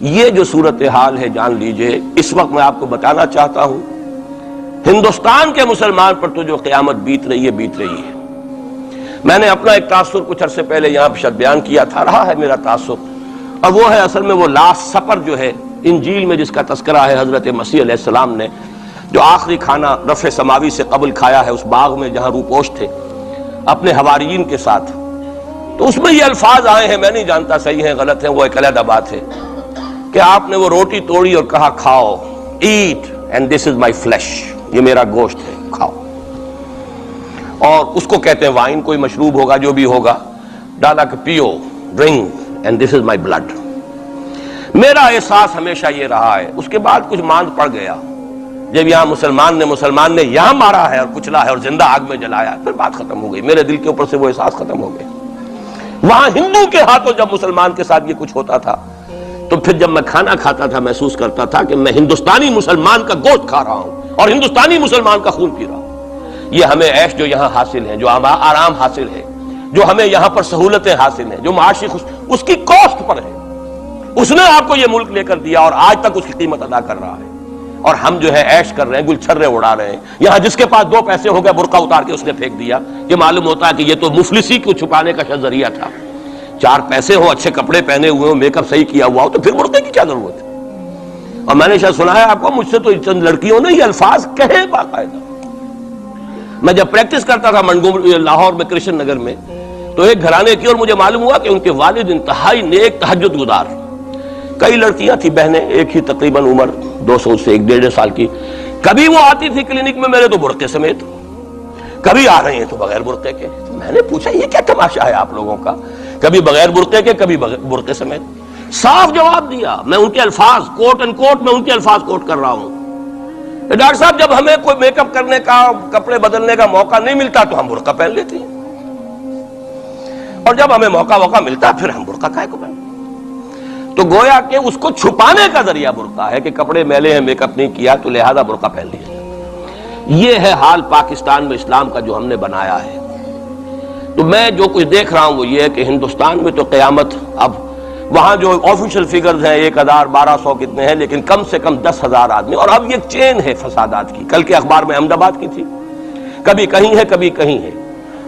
یہ جو صورتحال ہے جان لیجئے، اس وقت میں آپ کو بتانا چاہتا ہوں ہندوستان کے مسلمان پر تو جو قیامت بیت رہی ہے۔ میں نے اپنا ایک تاثر کچھ عرصے پہلے یہاں شد بیان کیا تھا، رہا ہے میرا تاثر، اور وہ ہے اصل میں وہ لاسٹ سپر جو ہے انجیل میں جس کا تذکرہ ہے حضرت مسیح علیہ السلام نے جو آخری کھانا رفع سماوی سے قبل کھایا ہے اس باغ میں جہاں روپوش تھے اپنے حواریین کے ساتھ۔ تو اس میں یہ الفاظ آئے ہیں، میں نہیں جانتا صحیح ہیں غلط ہیں، وہ ایک علیحدہ بات ہے کہ آپ نے وہ روٹی توڑی اور کہا کھاؤ، eat and this is my flesh, یہ میرا گوشت ہے، کھاؤ۔ اور اس کو کہتے ہیں وائن، کوئی مشروب ہوگا جو بھی ہوگا، ڈالا کہ پیو، drink and this is my blood. میرا احساس ہمیشہ یہ رہا ہے، اس کے بعد کچھ ماند پڑ گیا جب یہاں مسلمان نے یہاں مارا ہے اور کچلا ہے اور زندہ آگ میں جلایا، پھر بات ختم ہو گئی، میرے دل کے اوپر سے وہ احساس ختم ہو گئے۔ وہاں ہندو کے ہاتھوں جب مسلمان کے ساتھ یہ کچھ ہوتا تھا تو پھر جب میں کھانا کھاتا تھا محسوس کرتا تھا کہ میں ہندوستانی مسلمان کا گوشت کھا رہا ہوں اور ہندوستانی مسلمان کا خون پی رہا ہوں۔ یہ ہمیں عیش جو یہاں حاصل ہے، جو آرام حاصل ہے، جو ہمیں یہاں پر سہولتیں حاصل ہیں، جو معاشی اس کی کاسٹ پر ہے۔ اس نے آپ کو یہ ملک لے کر دیا اور آج تک اس کی قیمت ادا کر رہا ہے، اور ہم جو ہے عیش کر رہے ہیں، گل چھرے اڑا رہے ہیں۔ یہاں جس کے پاس 2 پیسے ہو گئے برقع اتار کے اس نے پھینک دیا، یہ معلوم ہوتا ہے کہ یہ تو مفلسی کو چھپانے کا ذریعہ تھا۔ 4 پیسے ہو، اچھے کپڑے پہنے ہوئے ہو، میک اپ صحیح کیا ہوا ہو تو پھر برقعے کی کیا ضرورت ہے؟ اور میں نے شاید سنا ہے آپ کو، مجھ سے تو چند لڑکیوں نے یہ الفاظ کہے باقاعدہ۔ میں جب پریکٹس کرتا تھا لاہور میں کرشن نگر میں، تو ایک گھرانے کی، اور مجھے معلوم ہوا کہ ان کے والد انتہائی نیک تہجد گزار، کئی لڑکیاں تھیں بہنیں، ایک ہی تقریباً عمر 200 سے 1.5 سال کی، کبھی وہ آتی تھی کلینک میں میرے تو برقعے سمیت، کبھی آ رہے ہیں تو بغیر برقعے کے۔ میں نے پوچھا یہ کیا تماشا ہے آپ لوگوں کا، کبھی بغیر برقعے کے کبھی برقعے سمیت؟ صاف جواب دیا، میں ان کے الفاظ کوٹ اینڈ کوٹ میں ان کے الفاظ کوٹ کر رہا ہوں کہ ڈاکٹر صاحب جب ہمیں کوئی میک اپ کرنے کا، کپڑے بدلنے کا موقع نہیں ملتا تو ہم برقع پہن لیتے ہیں، اور جب ہمیں موقع ملتا پھر ہم برقع کائے کو پہنتے۔ تو گویا کہ اس کو چھپانے کا ذریعہ برقع ہے کہ کپڑے میلے ہیں، میک اپ نہیں کیا تو لہذا برقع پہن لیا۔ یہ ہے حال پاکستان میں اسلام کا جو ہم نے بنایا ہے۔ تو میں جو کچھ دیکھ رہا ہوں وہ یہ ہے کہ ہندوستان میں تو قیامت، اب وہاں جو آفیشل فگرز ہیں 1000 1200 کتنے ہیں، لیکن کم سے کم 10,000 آدمی، اور اب یہ چین ہے فسادات کی۔ کل کے اخبار میں احمد آباد کی تھی، کبھی کہیں ہے کبھی کہیں ہے،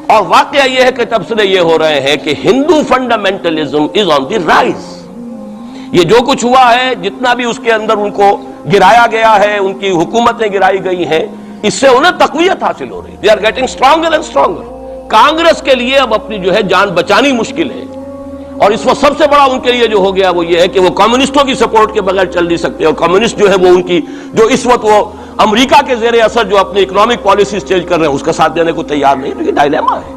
اور واقعہ یہ ہے کہ تبصرے یہ ہو رہے ہیں کہ ہندو فنڈامنٹلزم از آن دی رائز۔ یہ جو کچھ ہوا ہے، جتنا بھی اس کے اندر ان کو گرایا گیا ہے، ان کی حکومتیں گرائی گئی ہیں، اس سے انہیں تقویت حاصل ہو رہی ہے۔ They are getting stronger and stronger. Congress کے لیے اب اپنی جو ہے جان بچانی مشکل ہے، اور اس وقت سب سے بڑا ان کے لیے جو ہو گیا وہ یہ ہے کہ وہ کمیونسٹوں کی سپورٹ کے بغیر چل نہیں سکتے، اور کمیونسٹ جو ہے وہ ان کی جو اس وقت وہ امریکہ کے زیر اثر جو اپنی اکنامک پالیسیز چینج کر رہے ہیں اس کا ساتھ دینے کو تیار نہیں۔ تو یہ ڈائلیما ہے،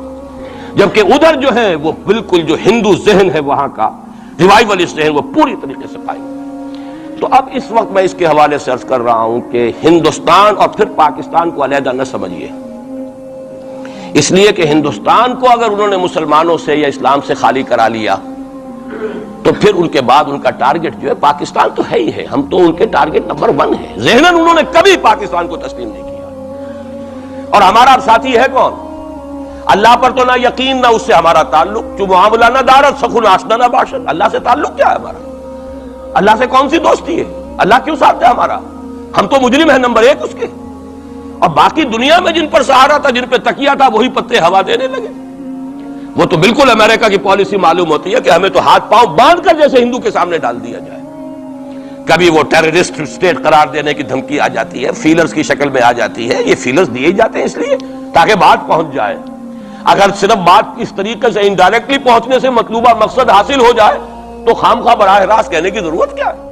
جبکہ ادھر جو ہے وہ بالکل جو ہندو ذہن ہے وہاں کا ریوائولسٹ ذہن وہ پوری طریقے سے پائیں۔ تو اب اس وقت میں اس کے حوالے سے عرض کر رہا ہوں کہ ہندوستان اور پھر پاکستان کو علیحدہ نہ سمجھیے، اس لیے کہ ہندوستان کو اگر انہوں نے مسلمانوں سے یا اسلام سے خالی کرا لیا تو پھر ان کے بعد ان کا ٹارگٹ جو ہے پاکستان تو ہے ہی ہے، ہم تو ان کے ٹارگٹ نمبر 1 ہیں۔ ذہناً انہوں نے کبھی پاکستان کو تسلیم نہیں کیا، اور ہمارا اب ساتھی ہے کون؟ اللہ پر تو نہ یقین نہ اس سے ہمارا تعلق، جو معاملہ نہ دارت سخن آشنا نہ باشد۔ اللہ سے تعلق کیا ہے ہمارا؟ اللہ سے کون سی دوستی ہے؟ اللہ کیوں ساتھ ہے ہمارا؟ ہم تو مجرم ہیں نمبر 1 اس کے، اور باقی دنیا میں جن پر سہارا تھا، جن پہ تکیہ تھا، وہی پتے ہوا دینے لگے۔ وہ تو بالکل امریکہ کی پالیسی معلوم ہوتی ہے کہ ہمیں تو ہاتھ پاؤں باندھ کر جیسے ہندو کے سامنے ڈال دیا جائے۔ کبھی وہ ٹیررسٹ اسٹیٹ قرار دینے کی دھمکی آ جاتی ہے، فیلرز کی شکل میں آ جاتی ہے۔ یہ فیلرز دیے جاتے ہیں اس لیے تاکہ بات پہنچ جائے۔ اگر صرف بات اس طریقے سے انڈائریکٹلی پہنچنے سے مطلوبہ مقصد حاصل ہو جائے تو خام خواہ براہ راست کہنے کی ضرورت کیا ہے؟